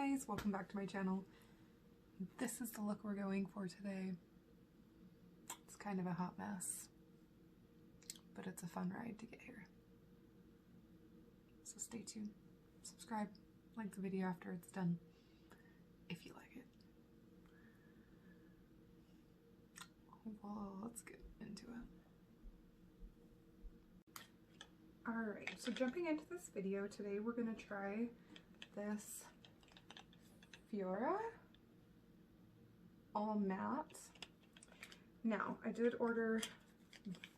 guys, welcome back to my channel. This is the look we're going for today. It's kind of a hot mess, but it's a fun ride to get here. So stay tuned, subscribe, like the video after it's done, if you like it. Well, let's get into it. Alright, so jumping into this video today, we're going to try this Fiora all matte. Now, I did order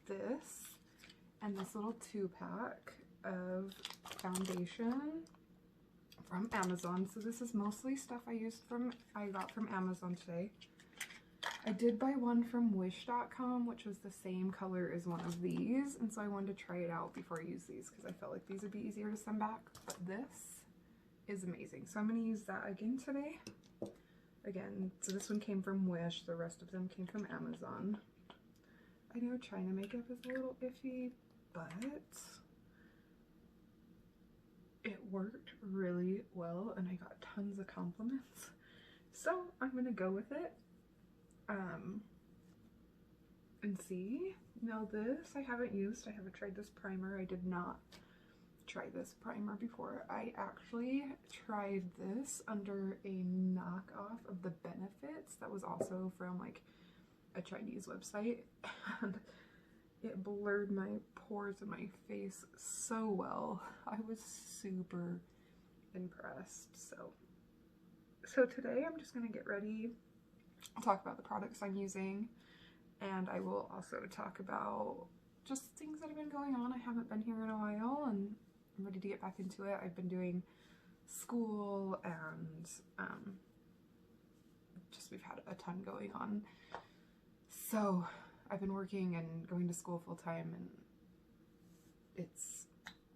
this and this little 2-pack of foundation from Amazon. So this is mostly stuff I got from Amazon today. I did buy one from wish.com, which was the same color as one of these, and so I wanted to try it out before I use these because I felt like these would be easier to send back. But this is amazing, so I'm going to use that again today. Again, so this one came from Wish, the rest of them came from Amazon. I know China makeup is a little iffy, but it worked really well and I got tons of compliments. So I'm going to go with it. And see. Now this I haven't used. I haven't tried this primer. I did not try this primer before. I actually tried this under a knockoff of the Benefits that was also from like a Chinese website, and it blurred my pores in my face so well. I was super impressed. So today I'm just gonna get ready. I'll talk about the products I'm using, and I will also talk about just things that have been going on. I haven't been here in a while and I'm ready to get back into it. I've been doing school and just we've had a ton going on. So I've been working and going to school full time, and it's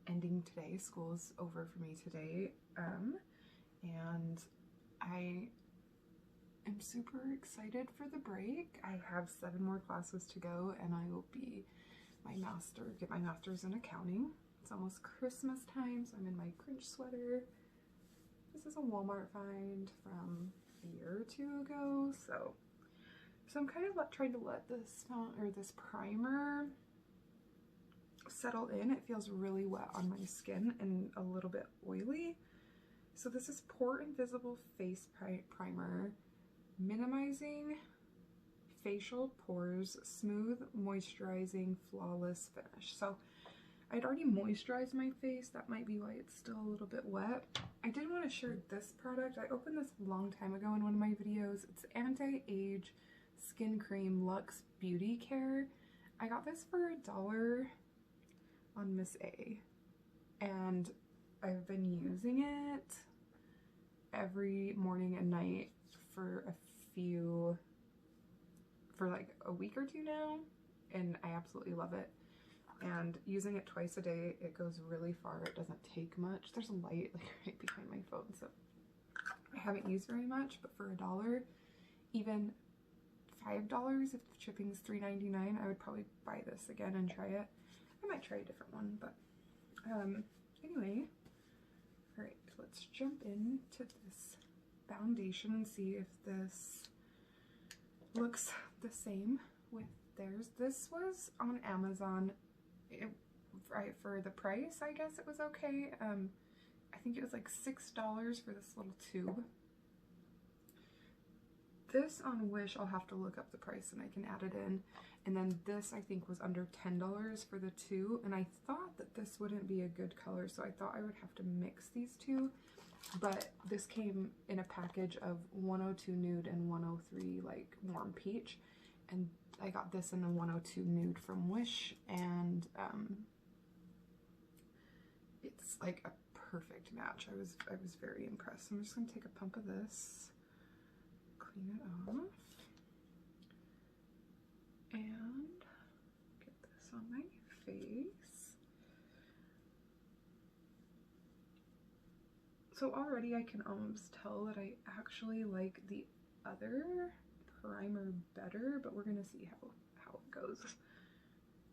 ending today. School is over for me today, and I'm super excited for the break. I have 7 more classes to go and I will be get my master's in accounting. It's almost Christmas time, so I'm in my Grinch sweater. This is a Walmart find from a year or 2 ago. So I'm kind of trying to let this primer settle in. It feels really wet on my skin and a little bit oily. So this is Pore Invisible Face Primer. Minimizing facial pores, smooth, moisturizing, flawless finish. So I'd already moisturized my face. That might be why it's still a little bit wet. I did want to share this product. I opened this a long time ago in one of my videos. It's Anti-Age Skin Cream Luxe Beauty Care. I got this for $1 on Miss A, and I've been using it every morning and night for like a week or 2 now, and I absolutely love it. And using it twice a day, it goes really far. It doesn't take much. There's a light like right behind my phone, so I haven't used very much, but for $1, even $5 if the shipping's $3.99, I would probably buy this again and try it. I might try a different one, but anyway, all right, let's jump into this foundation and see if this looks the same with theirs. This was on Amazon. For the price, I guess it was okay. I think it was like $6 for this little tube. This on Wish, I'll have to look up the price and I can add it in. And then this I think was under $10 for the 2, and I thought that this wouldn't be a good color, so I thought I would have to mix these 2. But this came in a package of 102 Nude and 103 like Warm Peach, and I got this in the 102 Nude from Wish, and it's like a perfect match. I was very impressed. I'm just gonna take a pump of this, clean it off, and get this on my face. So already I can almost tell that I actually like the other primer better, but we're gonna see how it goes.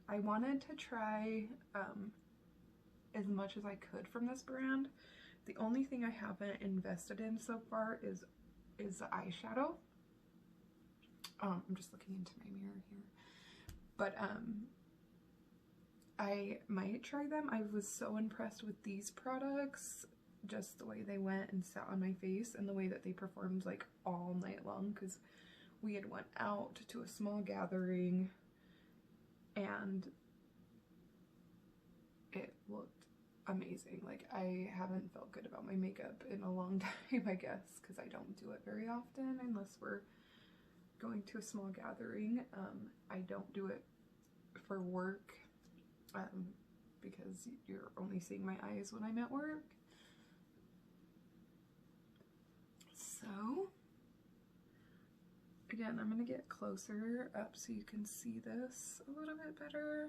I wanted to try as much as I could from this brand, The only thing I haven't invested in so far is the eyeshadow. I'm just looking into my mirror here. But I might try them. I was so impressed with these products, just the way they went and sat on my face and the way that they performed like all night long, because we had went out to a small gathering and it looked amazing. Like, I haven't felt good about my makeup in a long time, I guess, because I don't do it very often unless we're going to a small gathering. I don't do it for work because you're only seeing my eyes when I'm at work. So again, I'm going to get closer up so you can see this a little bit better.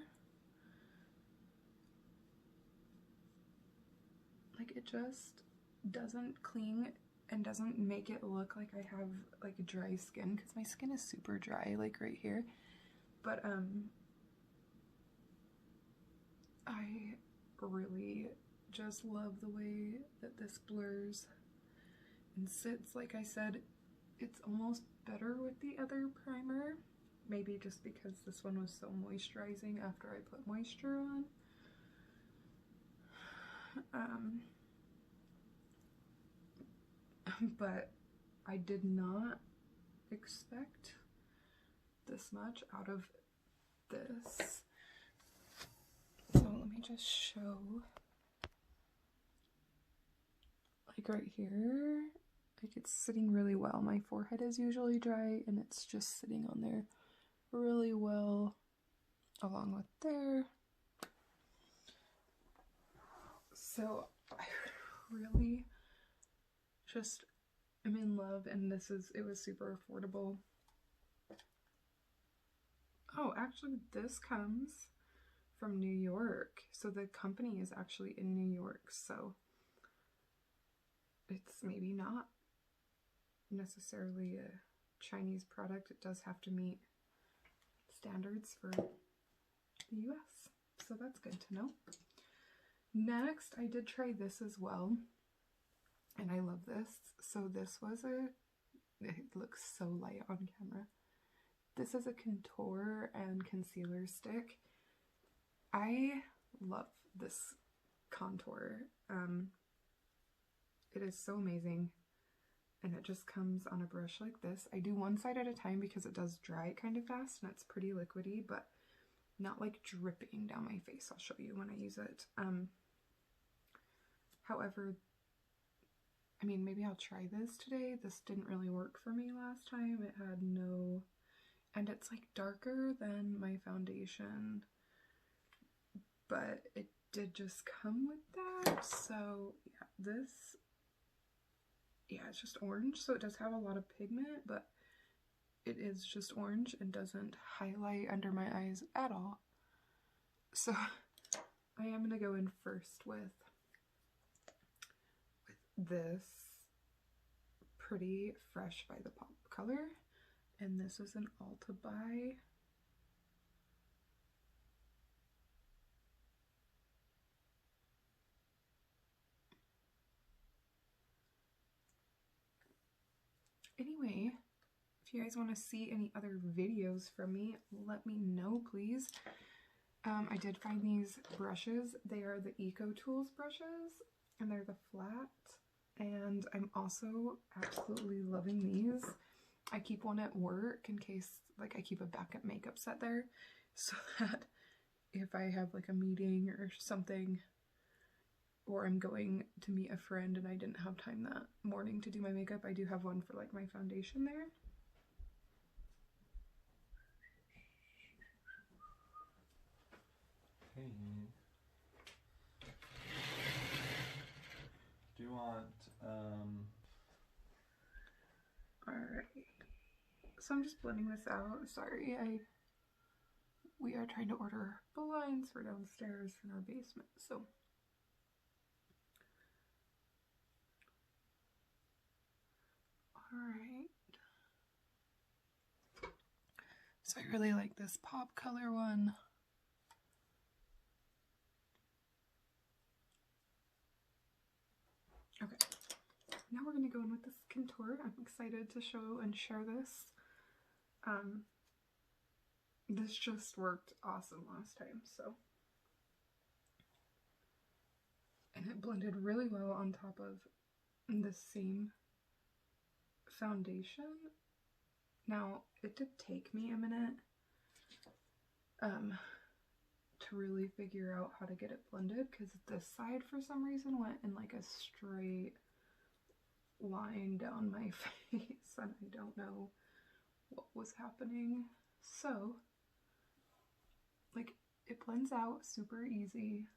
Like, it just doesn't cling and doesn't make it look like I have like dry skin, because my skin is super dry, like right here. But I really just love the way that this blurs and sits. Like I said, it's almost better with the other primer, maybe just because this one was so moisturizing after I put moisture on. But I did not expect this much out of this. So let me just show, like right here, like it's sitting really well. My forehead is usually dry and it's just sitting on there really well, along with there. So I really just am in love, and it was super affordable. Oh, actually this comes from New York. So the company is actually in New York, so it's maybe not necessarily a Chinese product. It does have to meet standards for the US, so that's good to know. Next, I did try this as well, and I love this. So this was it looks so light on camera. This is a contour and concealer stick. I love this contour. It is so amazing, and it just comes on a brush like this. I do one side at a time because it does dry kind of fast and it's pretty liquidy, but not like dripping down my face. I'll show you when I use it. However, I mean, maybe I'll try this today. This didn't really work for me last time. It had no, and it's like darker than my foundation, but it did just come with that. So yeah, this, yeah, it's just orange. So it does have a lot of pigment, but it is just orange and doesn't highlight under my eyes at all. So I am going to go in first with this pretty Fresh by the Pop color, and this is an Ulta buy. Anyway, if you guys want to see any other videos from me, let me know, please. I did find these brushes. They are the Eco Tools brushes, and they're the flat. And I'm also absolutely loving these. I keep one at work in case, like, I keep a backup makeup set there, so that if I have like a meeting or something, or I'm going to meet a friend and I didn't have time that morning to do my makeup, I do have one for like my foundation there. Hey. Do you want, Alright. So I'm just blending this out. Sorry, we are trying to order blinds for downstairs in our basement, so. Alright. So I really like this pop color one. now we're going to go in with this contour. I'm excited to show and share this. This just worked awesome last time, so. And it blended really well on top of the same foundation. Now, it did take me a minute to really figure out how to get it blended, because this side for some reason went in like a straight line down my face, and I don't know what was happening. So, like, it blends out super easy.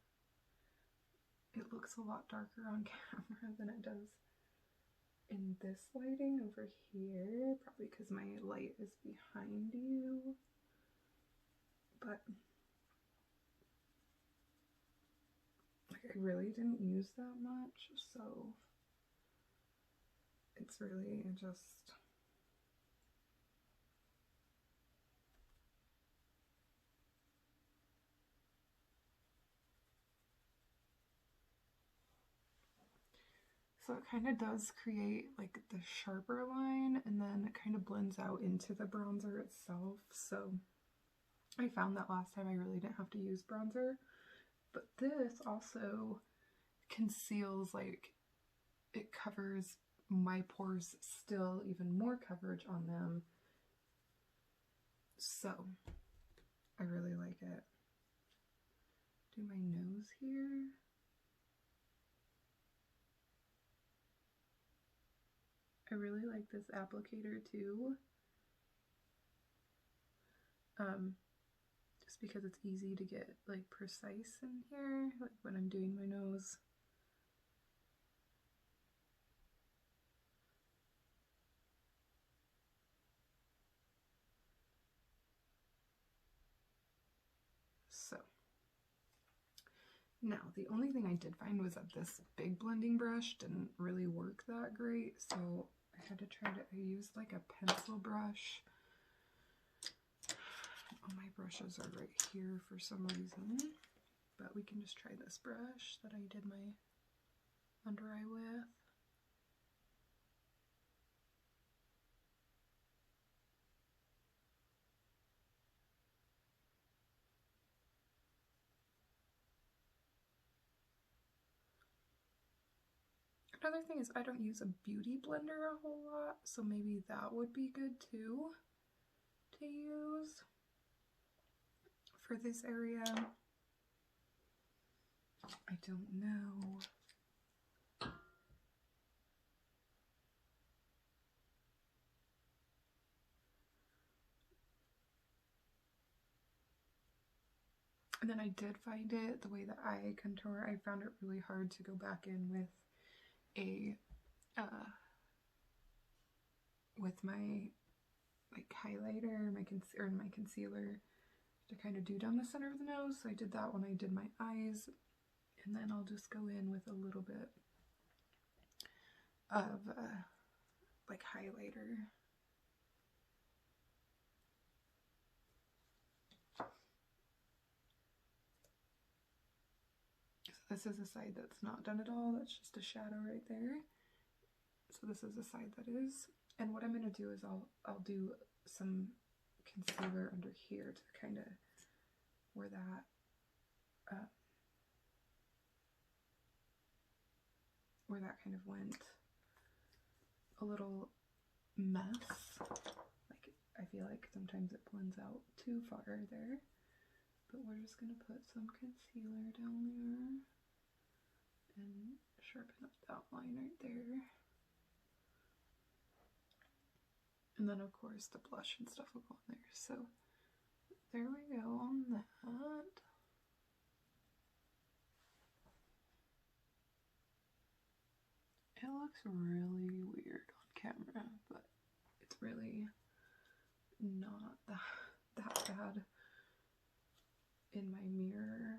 It looks a lot darker on camera than it does in this lighting over here, probably because my light is behind you, but like I really didn't use that much, so it's really just so it kind of does create like the sharper line, and then it kind of blends out into the bronzer itself. So I found that last time I really didn't have to use bronzer, but this also conceals, like, it covers my pores still, even more coverage on them. So I really like it. Do my nose here. I really like this applicator too. Just because it's easy to get like precise in here, like when I'm doing my nose. So now the only thing I did find was that this big blending brush didn't really work that great, so I had to try to, I used like a pencil brush. All my brushes are right here for some reason, but we can just try this brush that I did my under eye with. Another thing is I don't use a beauty blender a whole lot, so maybe that would be good too to use for this area. I don't know. And then I did find it, the way that I contour, I found it really hard to go back in with a with my like highlighter, my concealer to kind of do down the center of the nose. So I did that when I did my eyes, and then I'll just go in with a little bit of like highlighter. So this is a side that's not done at all, that's just a shadow right there. So this is the side that is. And what I'm going to do is I'll do some concealer under here to kind of where that kind of went a little mess. Like, I feel like sometimes it blends out too far there. But we're just going to put some concealer down there and sharpen up that line right there. And then of course the blush and stuff will go in there. So there we go on that. It looks really weird on camera, but it's really not that bad in my mirror.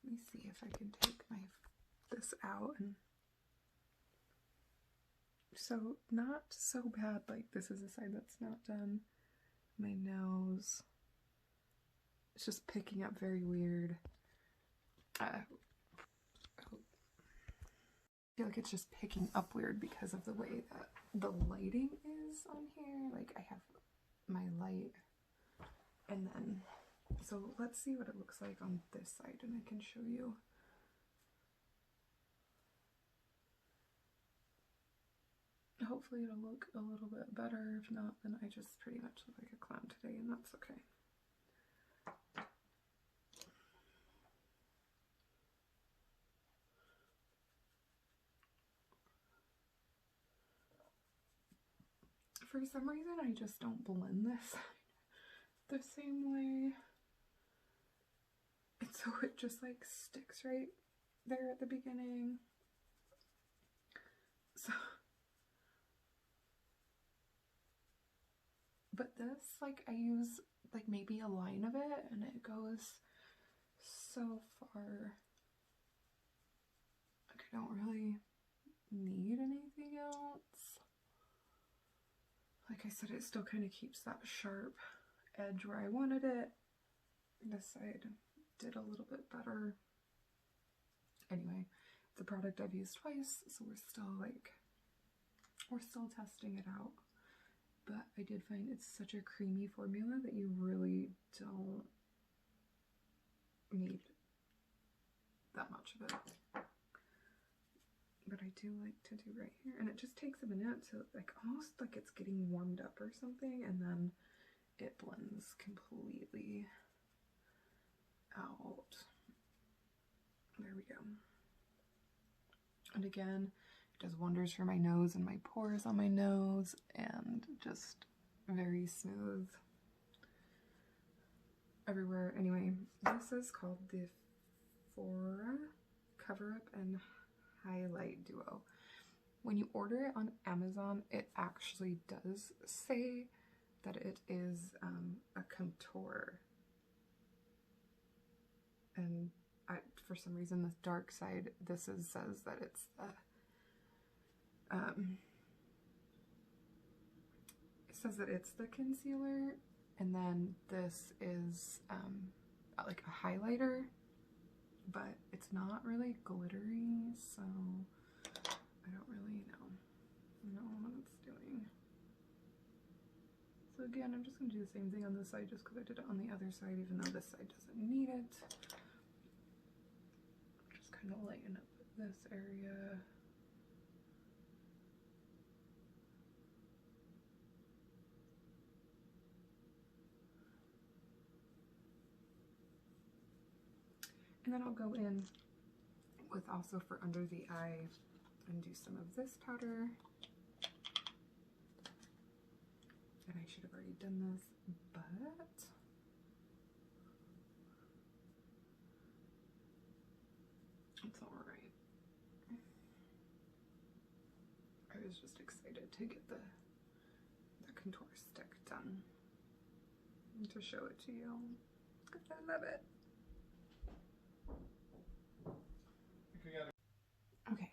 Let me see if I can take this out. And so not so bad, like this is a side that's not done. My nose, it's just picking up very weird. I feel like it's just picking up weird because of the way that the lighting is on here. Like I have my light, and then, so let's see what it looks like on this side and I can show you. Hopefully it'll look a little bit better. If not, then I just pretty much look like a clown today, and that's okay. For some reason, I just don't blend this the same way. And so it just like sticks right there at the beginning. So, but this, like, I use like maybe a line of it and it goes so far. Like I don't really need anything else. Like I said, it still kind of keeps that sharp edge where I wanted it. This side did a little bit better. Anyway, it's a product I've used twice, so we're still testing it out. But I did find it's such a creamy formula that you really don't need that much of it. But I do like to do right here, and it just takes a minute to, like, almost like it's getting warmed up or something, and then it blends completely out. There we go. And again, it does wonders for my nose and my pores on my nose, and just very smooth everywhere. Anyway, this is called the Fora Cover Up and Highlight Duo. When you order it on Amazon, it actually does say that it is a contour. And for some reason, the dark side, says that it's the, it says that it's the concealer, and then this is like a highlighter, but it's not really glittery, so I don't really know what it's doing. So again, I'm just going to do the same thing on this side just because I did it on the other side, even though this side doesn't need it. Just kind of lighten up this area. And then I'll go in with also for under the eye and do some of this powder. And I should have already done this, but it's all right. I was just excited to get the contour stick done and to show it to you because I love it. Okay.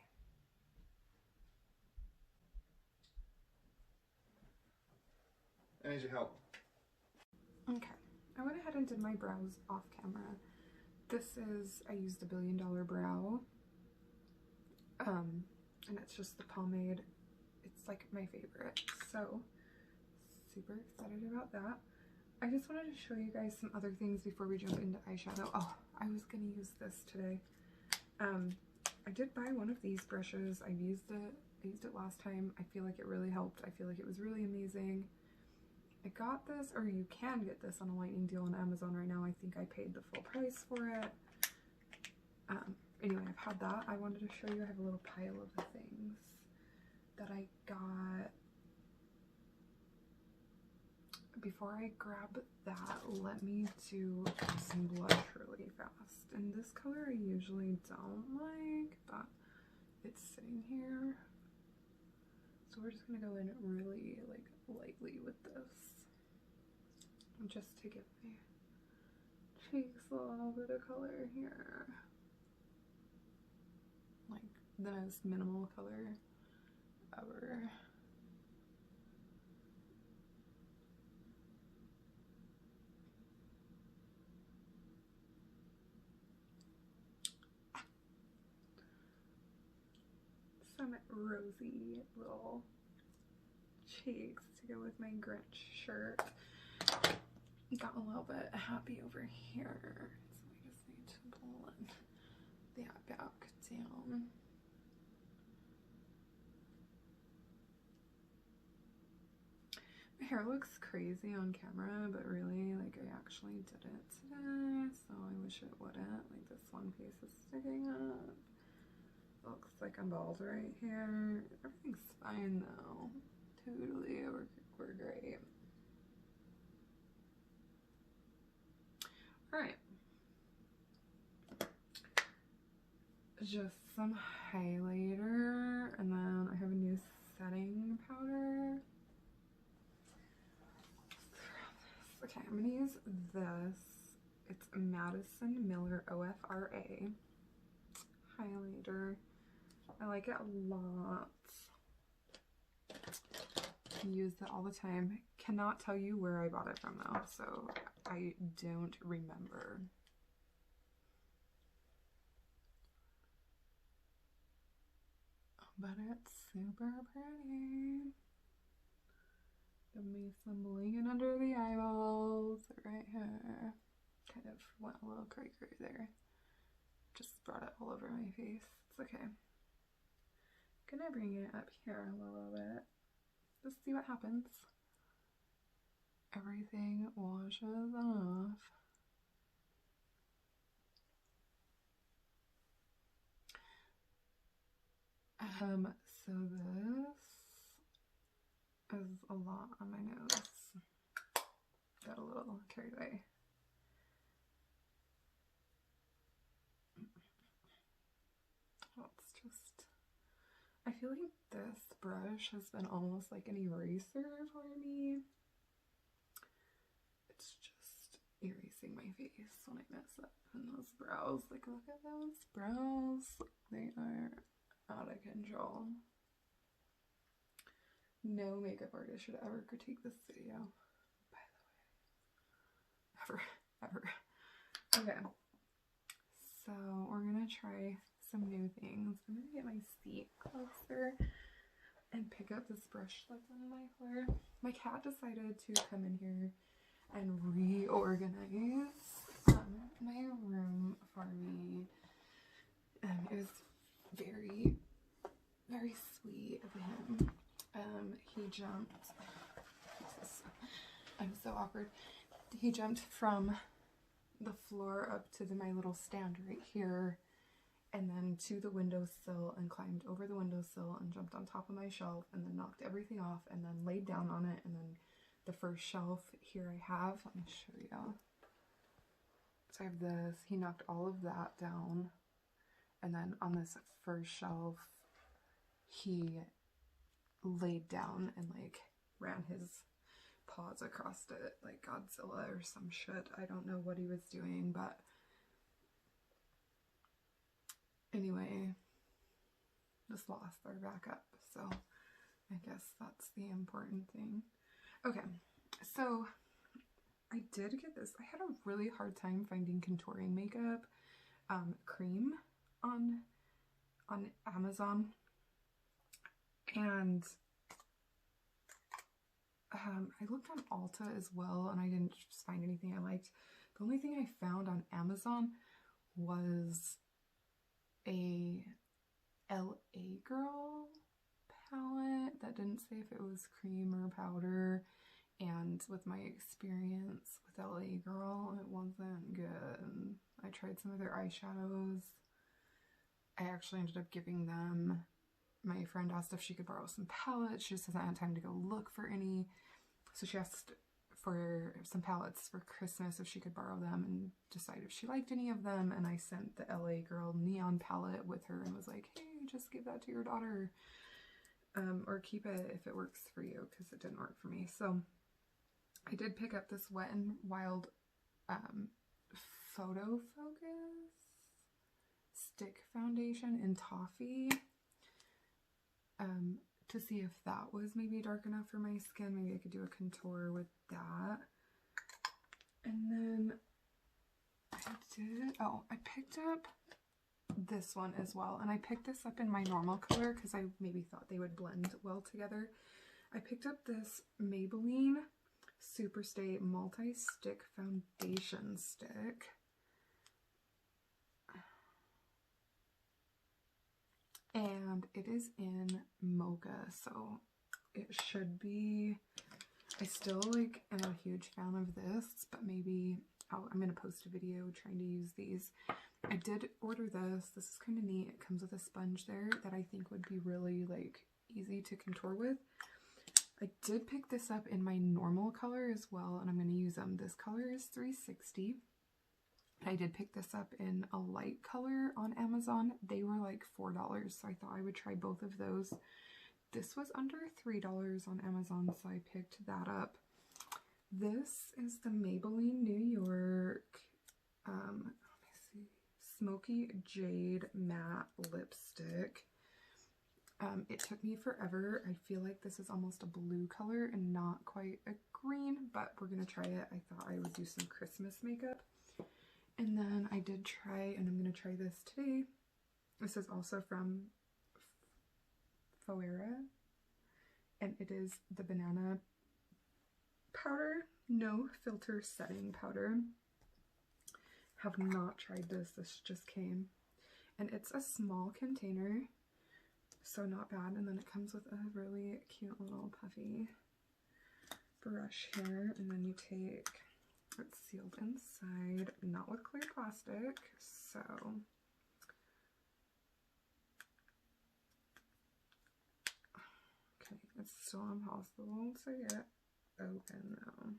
I need your help. Okay. I went ahead and did my brows off camera. This is, I used a Billion Dollar Brow. And it's just the pomade. It's like my favorite. So, super excited about that. I just wanted to show you guys some other things before we jump into eyeshadow. Oh, I was gonna use this today. I did buy one of these brushes. I used it last time. I feel like it really helped. I feel like it was really amazing. I got this, or you can get this on a lightning deal on Amazon right now. I think I paid the full price for it. Anyway, I've had that. I wanted to show you, I have a little pile of the things that I got. Before I grab that, let me do some blush really fast. And this color I usually don't like, but it's sitting here. So we're just gonna go in really like lightly with this. Just to give my cheeks a little bit of color here. Like the most minimal color ever. some rosy little cheeks to go with my Grinch shirt. Got a little bit happy over here, so I just need to blend that back down. My hair looks crazy on camera, but really, like, I actually did it today, so I wish it wouldn't. Like, this one piece is sticking up. Looks like I'm bald right here. Everything's fine, though. Totally, we're great. Alright. Just some highlighter, and then I have a new setting powder. Okay, I'm gonna use this. It's Madison Miller OFRA highlighter. I like it a lot. Use it all the time. Cannot tell you where I bought it from though, so I don't remember. But it's super pretty. Give me some blinging under the eyeballs right here. Kind of went a little cray there. Just brought it all over my face. It's okay. Gonna bring it up here a little bit. Just see what happens. Everything washes off. So this is a lot on my nose. Got a little carried away. Let's just, I feel like this brush has been almost like an eraser for me. It's just erasing my face when I mess up. And those brows, like, look at those brows. They are out of control. No makeup artist should ever critique this video, by the way. Ever. Okay. So we're gonna try some new things. I'm gonna get my seat closer and pick up this brush that's on my floor. My cat decided to come in here and reorganize my room for me. It was very, very sweet of him. He jumped. I'm so awkward. He jumped from the floor up to my little stand right here, and then to the windowsill, and climbed over the windowsill and jumped on top of my shelf, and then knocked everything off, and then laid down on it. And then the first shelf here I have, let me show you. So I have this. He knocked all of that down, and then on this first shelf he laid down and like ran his paws across it like Godzilla or some shit. I don't know what he was doing, but anyway, just lost our backup, so I guess that's the important thing. Okay, so I did get this. I had a really hard time finding contouring makeup cream on Amazon, and I looked on Ulta as well, and I didn't just find anything I liked. The only thing I found on Amazon was a LA Girl palette that didn't say if it was cream or powder, and with my experience with LA Girl, it wasn't good. I tried some of their eyeshadows. I actually ended up giving them, my friend asked if she could borrow some palettes. She just hasn't had time to go look for any, so she asked for some palettes for Christmas if she could borrow them and decide if she liked any of them. And I sent the LA Girl neon palette with her and was like, hey, just give that to your daughter, or keep it if it works for you, because it didn't work for me. So I did pick up this Wet n Wild Photo Focus stick foundation in Toffee, to see if that was maybe dark enough for my skin. Maybe I could do a contour with that. And then I picked up this one as well. And I picked this up in my normal color because I maybe thought they would blend well together. I picked up this Maybelline Superstay Multi-Stick Foundation Stick. And it is in Mocha, so it should be... I still like am a huge fan of this, but maybe I'm going to post a video trying to use these. I did order this. This is kind of neat. It comes with a sponge there that I think would be really like easy to contour with. I did pick this up in my normal color as well, and I'm going to use them. This color is 360. I did pick this up in a light color on Amazon. They were like $4, so I thought I would try both of those. This was under $3 on Amazon, so I picked that up. This is the Maybelline New York, let me see, Smoky Jade Matte Lipstick. It took me forever. I feel like this is almost a blue color and not quite a green, but we're going to try it. I thought I would do some Christmas makeup. And then I did try, and I'm going to try this today. This is also from Foera, and it is the Banana Powder No Filter Setting Powder. Have not tried this. This just came. And it's a small container, so not bad. And then it comes with a really cute little puffy brush here. And then you take, it's sealed inside, not with clear plastic, so okay, it's still impossible to get open though.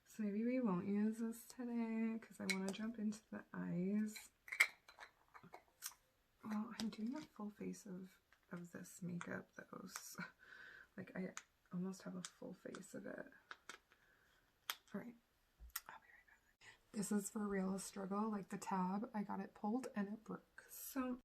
So maybe we won't use this today because I want to jump into the eyes. Well, I'm doing a full face of this makeup though, so, like I almost have a full face of it. Alright, I'll be right back. This is for real a struggle, like the tab, I got it pulled and it broke. So,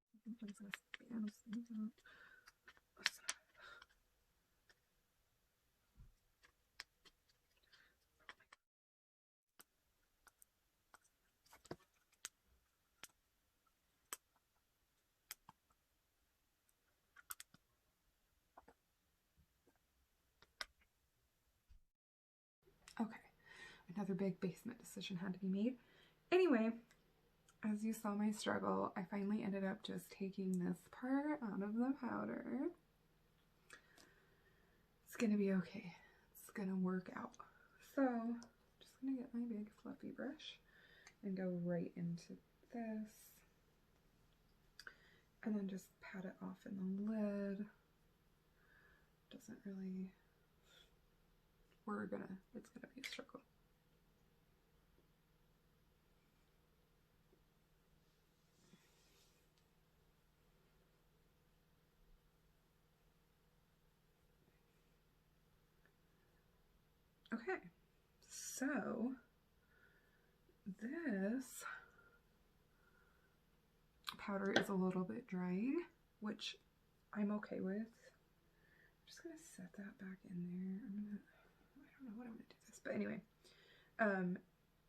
okay, another big basement decision had to be made. Anyway, as you saw my struggle, I finally ended up just taking this part out of the powder. It's gonna be okay. It's gonna work out. So, just gonna get my big fluffy brush and go right into this. And then just pat it off in the lid. Doesn't really... it's gonna be a struggle. Okay, so this powder is a little bit drying, which I'm okay with. I'm just gonna set that back in there. I don't know what I'm gonna do this, but anyway,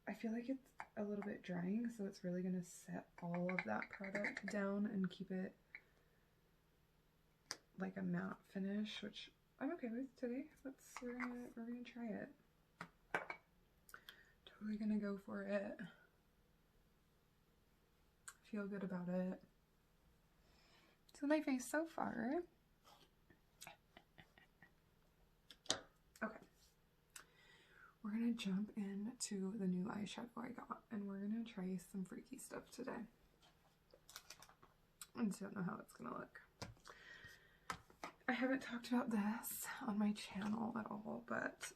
I feel like it's a little bit drying, so it's really gonna set all of that product down and keep it like a matte finish, which I'm okay with today. We're gonna try it. Totally gonna go for it. Feel good about it. So my face so far. Okay. We're gonna jump into the new eyeshadow I got, and we're gonna try some freaky stuff today. I just don't know how it's gonna look. I haven't talked about this on my channel at all, but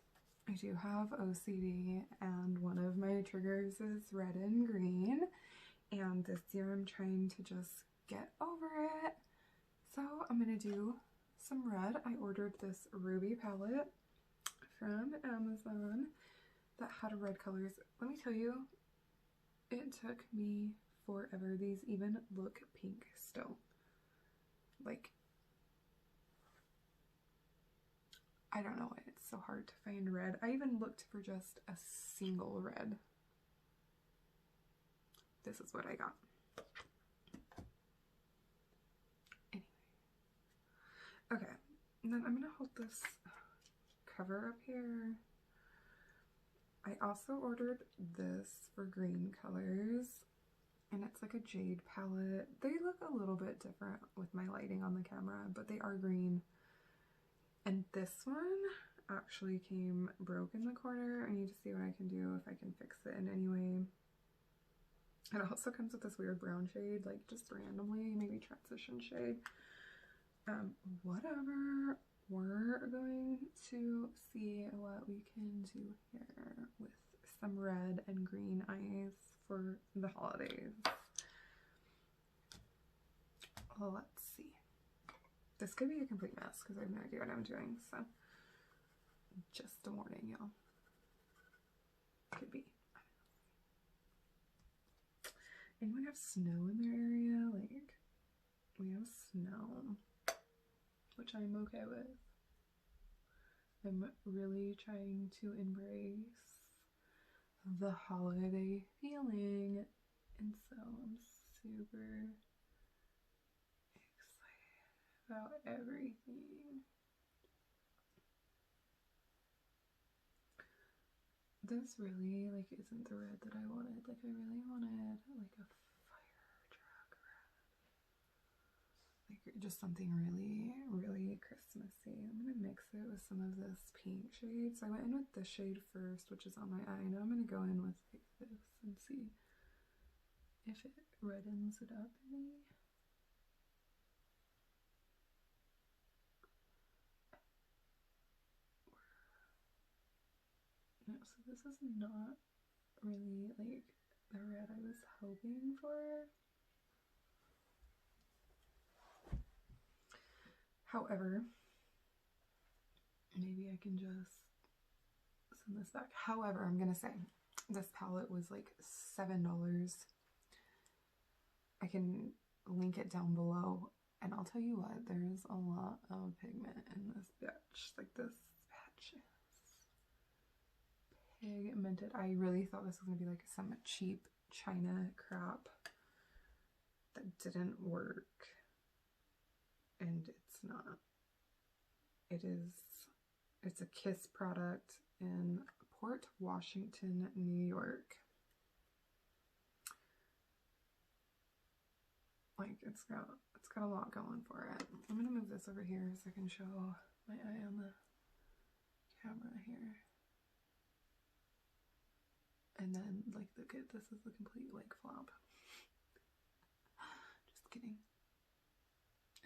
I do have OCD, and one of my triggers is red and green, and this year I'm trying to just get over it. So I'm gonna do some red. I ordered this Ruby palette from Amazon that had red colors. Let me tell you, it took me forever. These even look pink still. Like, I don't know why it's so hard to find red. I even looked for just a single red. This is what I got. Okay, and then I'm gonna hold this cover up here. I also ordered this for green colors, and it's like a jade palette. They look a little bit different with my lighting on the camera, but they are green. And this one actually came broke in the corner. I need to see what I can do, if I can fix it in any way. It also comes with this weird brown shade, like just randomly, maybe transition shade. Whatever. We're going to see what we can do here with some red and green eyes for the holidays. Well, let's see. This could be a complete mess because I have no idea what I'm doing, so just a warning, y'all. Could be. Anyone have snow in their area? Like, we have snow, which I'm okay with. I'm really trying to embrace the holiday feeling, and so I'm super excited about everything. This really, like, isn't the red that I wanted. Like, I really wanted, like, a fire truck red. Like, just something really, really Christmassy. I'm gonna mix it with some of this pink shade. So I went in with this shade first, which is on my eye. Now I'm gonna go in with, like, this and see if it reddens it up any. No, so this is not really like the red I was hoping for. However, maybe I can just send this back. However, I'm gonna say this palette was like $7. I can link it down below, and I'll tell you what, there's a lot of pigment in this batch. Like, this batch is pigmented. I really thought this was gonna be like some cheap China crap that didn't work, and it's not. It's a Kiss product in Port Washington, New York. Like, it's got a lot going for it. I'm gonna move this over here so I can show my eye on the camera here. And then, like, look at this is the complete, like, flop. Just kidding.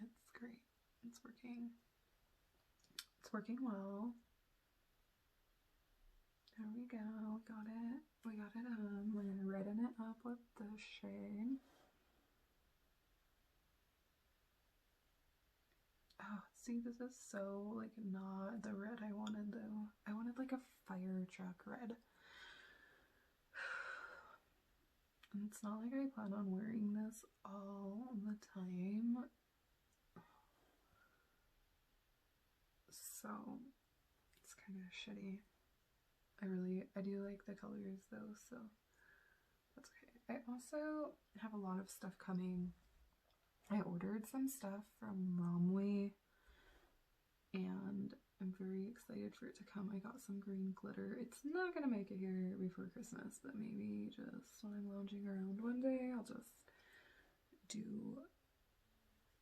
It's great. It's working. It's working well. There we go. Got it. We got it on. We're gonna redden it up with the shade. Oh, see, this is so, like, not the red I wanted, though. I wanted, like, a fire truck red. And it's not like I plan on wearing this all the time. So, it's kind of shitty. I do like the colors, though, so that's okay. I also have a lot of stuff coming. I ordered some stuff from Romwe, and I'm very excited for it to come. I got some green glitter. It's not gonna make it here before Christmas, but maybe just when I'm lounging around one day, I'll just do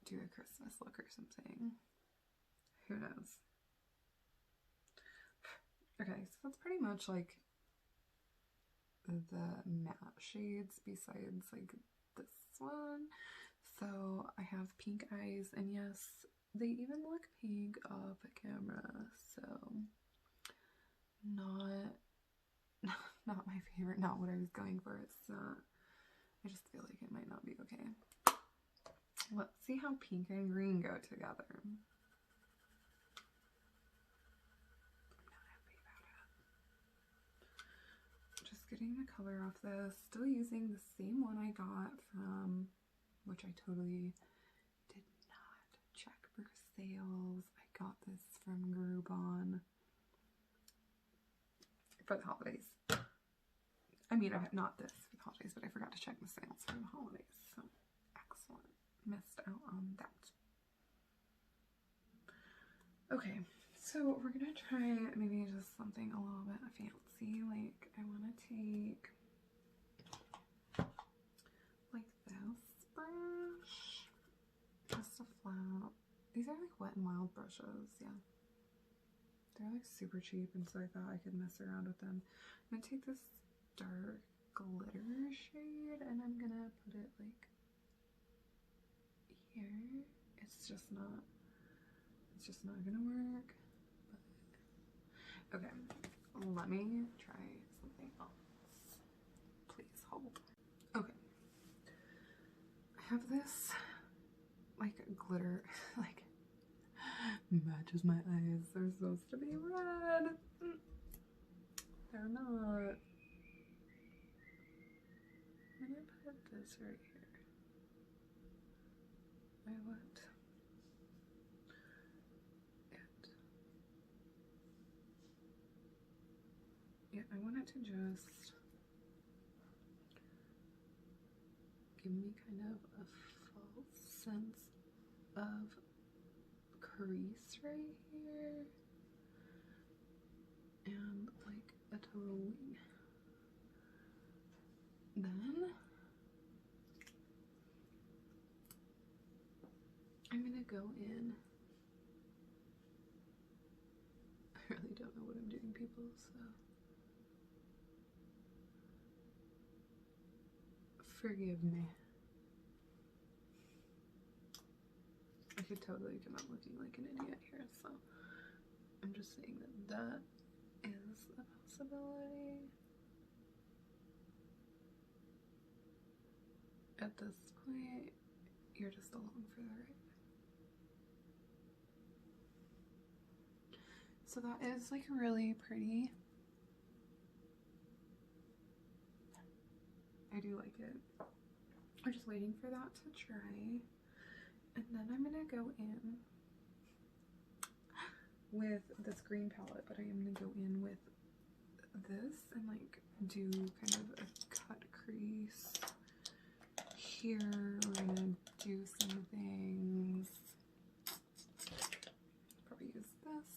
a Christmas look or something. Who knows? Okay, so that's pretty much like the matte shades besides like this one. So I have pink eyes, and yes, they even look pink off camera, so not my favorite, not what I was going for. It's not, I just feel like it might not be okay. Let's see how pink and green go together. I'm not happy about it. Just getting the color off this. Still using the same one I got from, which I totally did not check for sales. I got this from Groupon for the holidays. I mean, not this for the holidays, but I forgot to check the sales for the holidays. So, excellent. Missed out on that. Okay, so we're gonna try maybe just something a little bit fancy. Like I want to take like this brush, just a flat. These are like Wet n Wild brushes, yeah. They're like super cheap, and so I thought I could mess around with them. I'm gonna take this dark glitter shade and I'm gonna put it like here. It's just not gonna work. But okay, let me try something else. Please hold. Okay, I have this like glitter like matches my eyes. They're supposed to be red. They're not. I'm gonna put this right here. I want it. Yeah, I want it to just give me kind of a false sense of crease right here and like a total wing. Then I'm gonna go in. I really don't know what I'm doing, people, so forgive me. I could totally come out looking like an idiot here, so I'm just saying that is a possibility. At this point, you're just along for the ride. So that is like really pretty. I do like it. I'm just waiting for that to dry. And then I'm gonna go in with this green palette, but I am gonna go in with this and like do kind of a cut crease here. We're gonna do some things. Probably use this.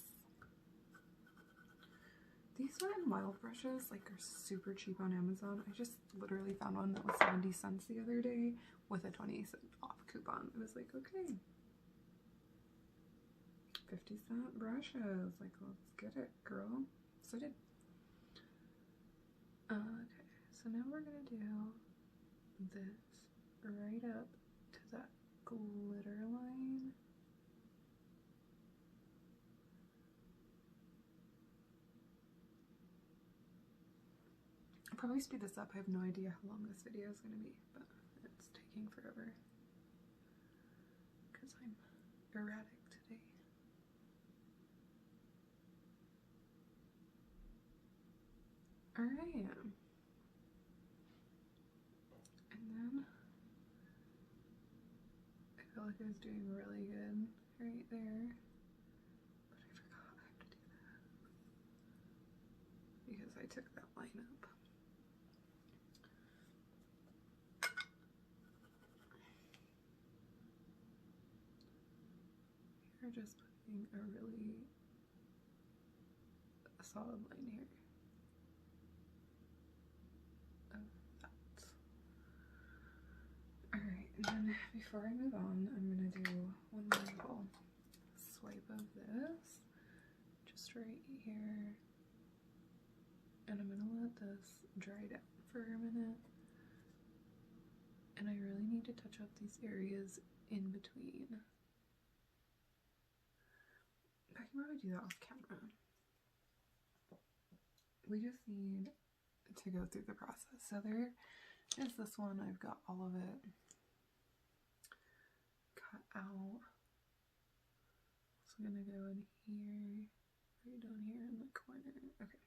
These Wet n Wild brushes like are super cheap on Amazon. I just literally found one that was 70 cents the other day with a 20% off coupon. It was like, okay, 50-cent brushes. Like, let's get it, girl. So I did. Okay, so now we're gonna do this right up to that glitter line. I'll probably speed this up. I have no idea how long this video is going to be, but it's taking forever because I'm erratic today. Alright. And then I feel like I was doing really good right there, but I forgot I have to do that because I took that line up. You're just putting a really solid line here of that. Alright, and then before I move on, I'm gonna do one more little swipe of this just right here, and I'm gonna let this dry down for a minute, and I really need to touch up these areas in between. I can probably do that off camera. We just need to go through the process. So there is this one. I've got all of it cut out. So I'm gonna go in here, right down here in the corner. Okay.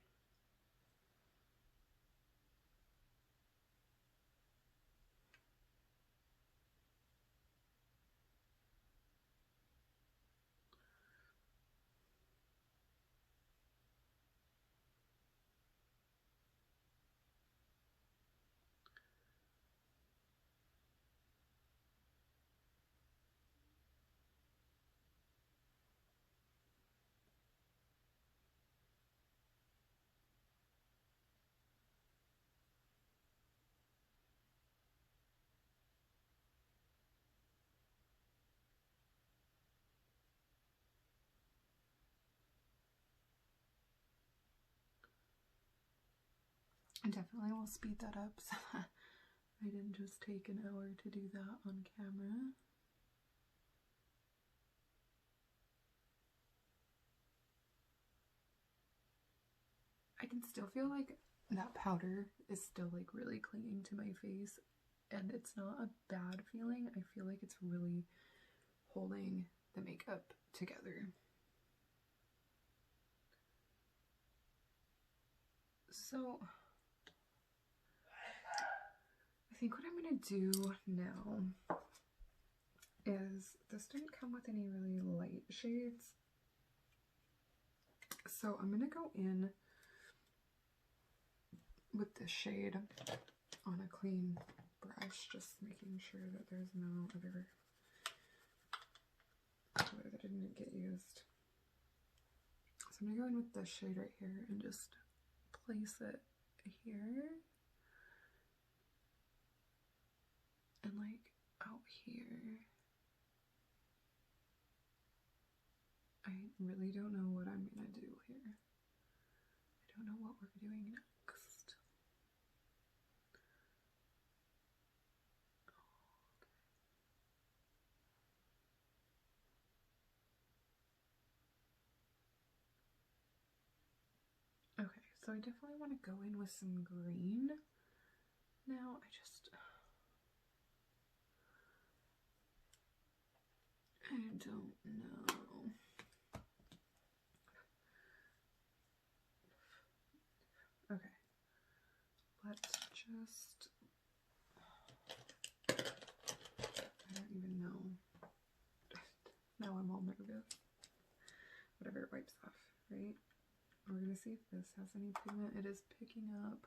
I definitely will speed that up so that I didn't just take an hour to do that on camera. I can still feel like that powder is still like really clinging to my face, and it's not a bad feeling. I feel like it's really holding the makeup together. So I think what I'm gonna do now is, this didn't come with any really light shades, so I'm gonna go in with this shade on a clean brush, just making sure that there's no other color that didn't get used. So I'm gonna go in with this shade right here and just place it here and like out here. I really don't know what I'm gonna do here. I don't know what we're doing next. Okay, so I definitely want to go in with some green. Now I don't know. Okay, let's just, I don't even know. Now I'm all nervous. Whatever, it wipes off, right? We're gonna see if this has any pigment. It is picking up.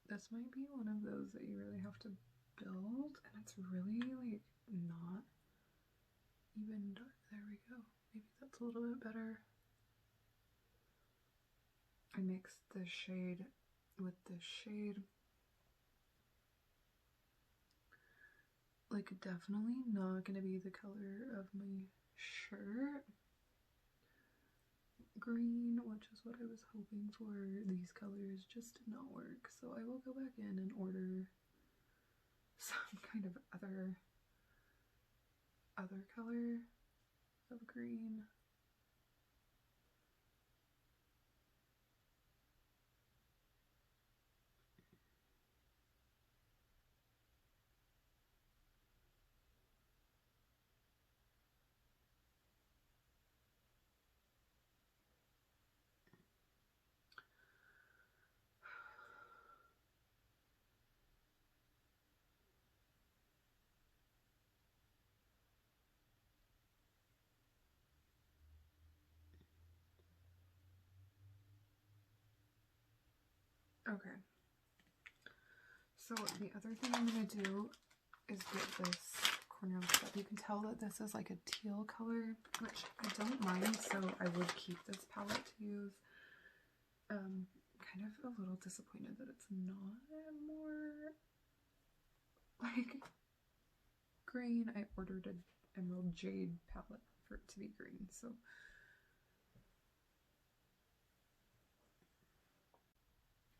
This might be one of those that you really have to build, and it's really like not even dark. There we go. Maybe that's a little bit better. I mixed this shade with this shade. Like, definitely not gonna be the color of my shirt. Green, which is what I was hoping for. These colors just did not work, so I will go back in and order some kind of other color of green. Okay, so the other thing I'm going to do is get this Cornell stuff. You can tell that this is like a teal color, which I don't mind, so I would keep this palette to use. Kind of a little disappointed that it's not more like green. I ordered an Emerald Jade palette for it to be green, so.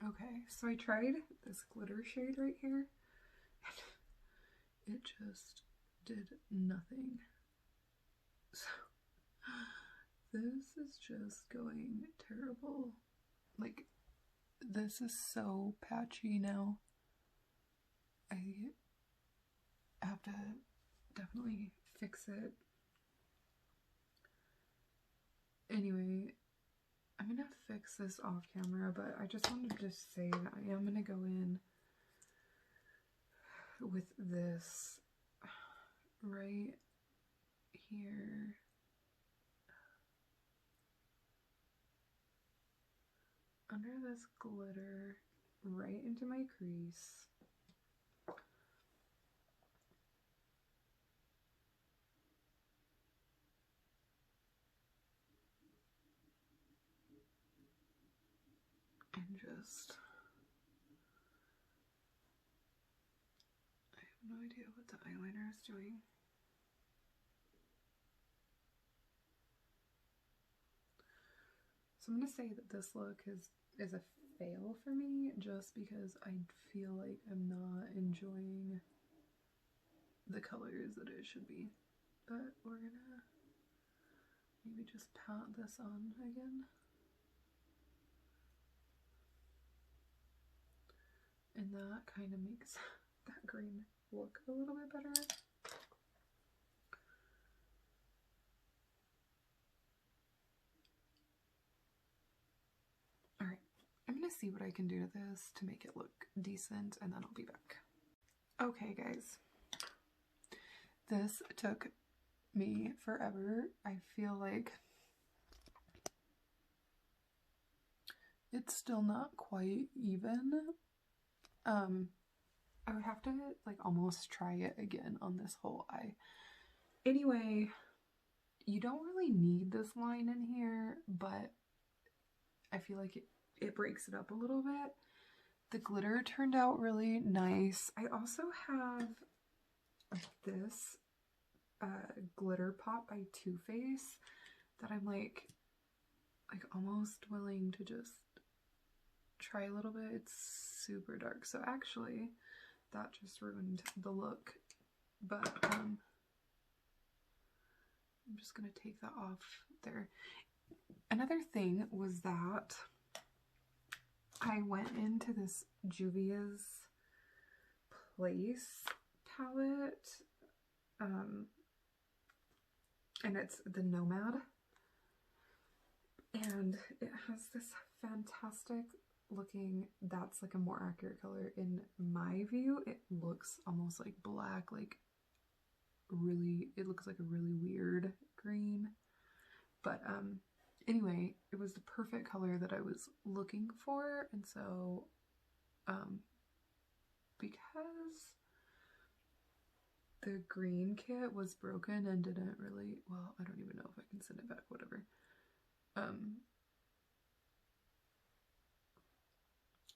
Okay, so I tried this glitter shade right here, and it just did nothing. So this is just going terrible. Like, this is so patchy now. I have to definitely fix it. Anyway, I'm gonna fix this off camera, but I just wanted to just say that I am gonna go in with this right here. Under this glitter, right into my crease. And just, I have no idea what the eyeliner is doing. So I'm going to say that this look is a fail for me just because I feel like I'm not enjoying the colors that it should be. But we're going to maybe just pat this on again. And that kind of makes that green look a little bit better. Alright, I'm going to see what I can do to this to make it look decent, and then I'll be back. Okay, guys. This took me forever. I feel like it's still not quite even. I would have to like almost try it again on this whole eye. Anyway, you don't really need this line in here, but I feel like it breaks it up a little bit. The glitter turned out really nice. I also have this glitter pop by Too Faced that I'm like almost willing to just try a little bit. It's super dark, so actually that just ruined the look, but I'm just gonna take that off there. Another thing was that I went into this Juvia's Place palette, and it's the Nomad, and it has this fantastic looking, that's like a more accurate color in my view. It looks almost like black, like really, it looks like a really weird green, but anyway, it was the perfect color that I was looking for, and so because the green kit was broken and didn't really, well, I don't even know if I can send it back, whatever.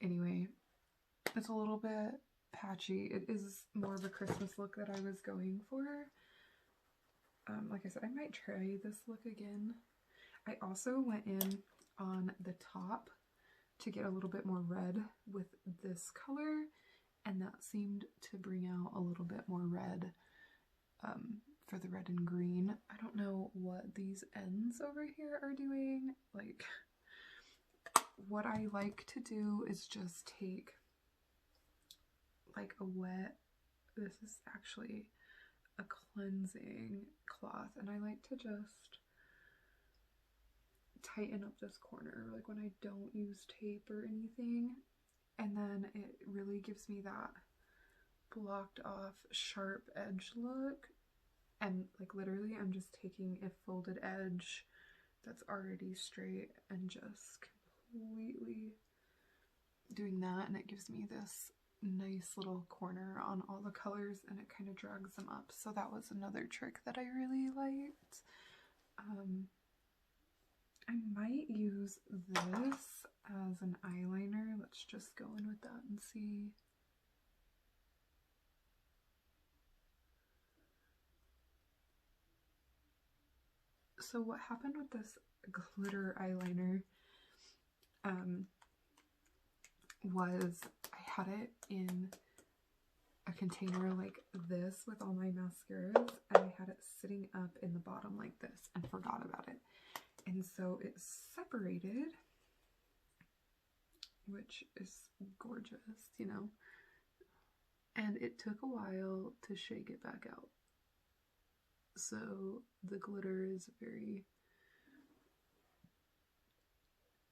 Anyway, it's a little bit patchy. It is more of a Christmas look that I was going for. Like I said, I might try this look again. I also went in on the top to get a little bit more red with this color, and that seemed to bring out a little bit more red for the red and green. I don't know what these ends over here are doing. Like, what I like to do is just take like a wet, this is actually a cleansing cloth, and I like to just tighten up this corner, like when I don't use tape or anything, and then it really gives me that blocked off sharp edge look. And like literally I'm just taking a folded edge that's already straight and just completely doing that, and it gives me this nice little corner on all the colors, and it kind of drags them up. So that was another trick that I really liked. I might use this as an eyeliner. Let's just go in with that and see. So what happened with this glitter eyeliner was I had it in a container like this with all my mascaras, and I had it sitting up in the bottom like this and forgot about it. And so it separated, which is gorgeous, you know, and it took a while to shake it back out. So the glitter is very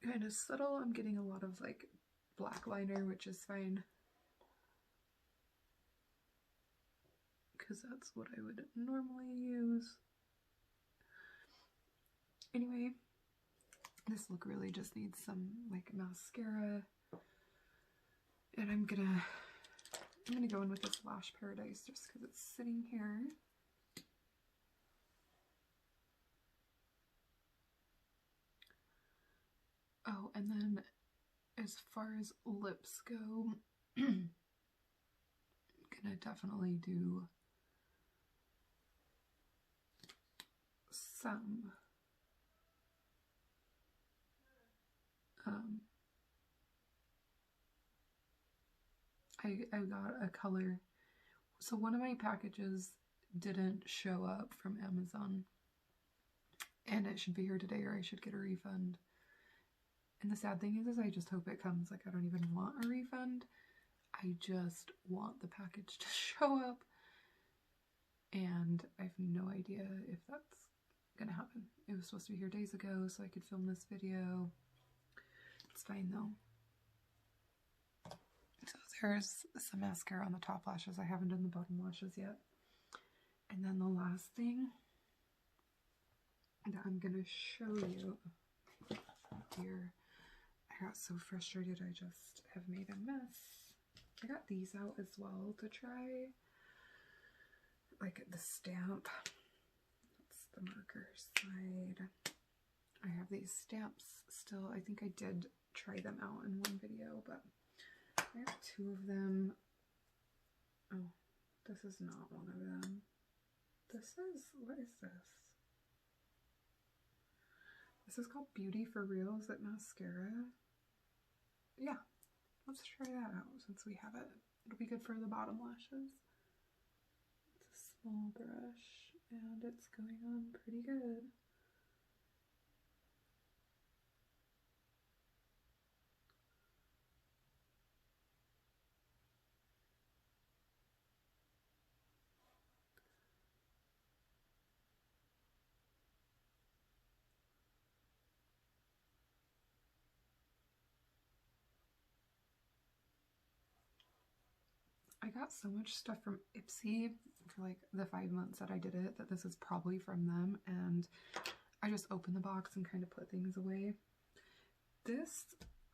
kind of subtle. I'm getting a lot of like black liner, which is fine, because that's what I would normally use. Anyway, this look really just needs some like mascara, and I'm gonna go in with this Lash Paradise just because it's sitting here. Oh, and then as far as lips go, I'm gonna definitely do some I got a color. So one of my packages didn't show up from Amazon, and it should be here today or I should get a refund. And the sad thing is I just hope it comes. Like, I don't even want a refund. I just want the package to show up. And I have no idea if that's gonna happen. It was supposed to be here days ago so I could film this video. It's fine though. So there's some mascara on the top lashes. I haven't done the bottom lashes yet. And then the last thing that I'm gonna show you, dear, I got so frustrated I just have made a mess. I got these out as well to try. Like the stamp. That's the marker side. I have these stamps still. I think I did try them out in one video, but I have two of them. Oh, this is not one of them. This is, what is this? This is called Beauty for Real. Is it mascara? Yeah, let's try that out since we have it. It'll be good for the bottom lashes. It's a small brush and it's going on pretty good. I got so much stuff from Ipsy for like the 5 months that I did it that this is probably from them, and I just opened the box and kind of put things away. This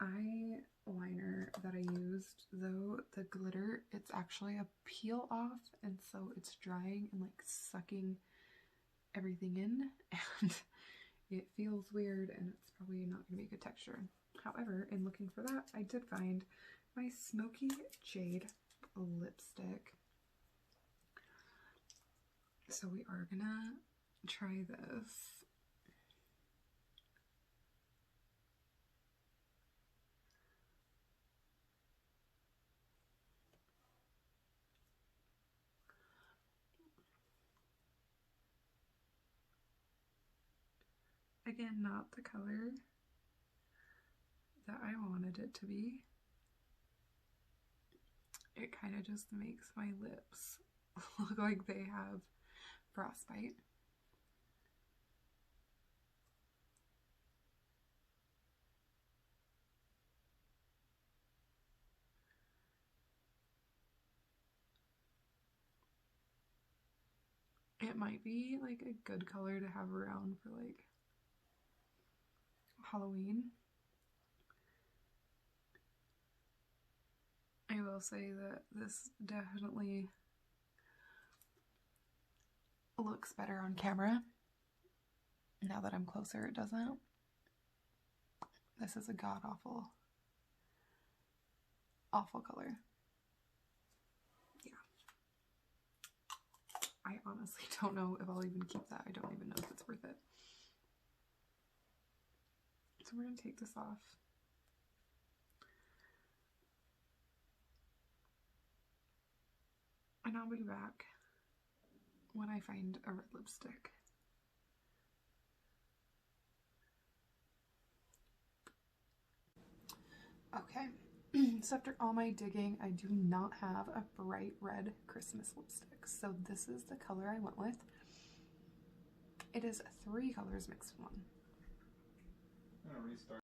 eyeliner that I used, though, the glitter, it's actually a peel off, and so it's drying and like sucking everything in, and it feels weird and it's probably not going to be a good texture. However, in looking for that, I did find my Smoky Jade lipstick. So we are gonna try this. Again, not the color that I wanted it to be. It kind of just makes my lips look like they have frostbite. It might be like a good color to have around for like Halloween. I will say that this definitely looks better on camera. Now that I'm closer, it doesn't. This is a god-awful, awful color. Yeah. I honestly don't know if I'll even keep that. I don't even know if it's worth it. So we're going to take this off. And I'll be back when I find a red lipstick. Okay, so after all my digging, I do not have a bright red Christmas lipstick. So this is the color I went with. It is 3 colors mixed in one. I'm gonna restart.